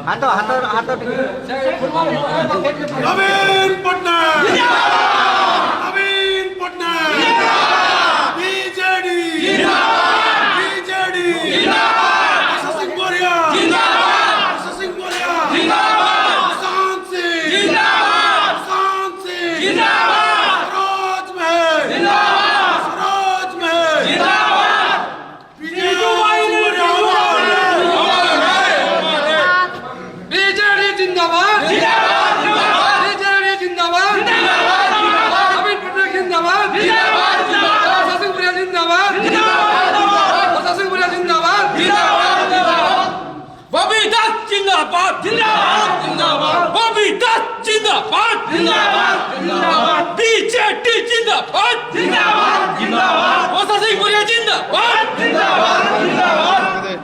हाथ हाथ हाथ नवीन पटनायक नवीन पटनायक बीजेडी बीजेडी सिंह बोरिया सिंह बोरिया शांत सिंह सरोज महल बीजेडी जिंदाबाद जिंदाबाद जिंदाबाद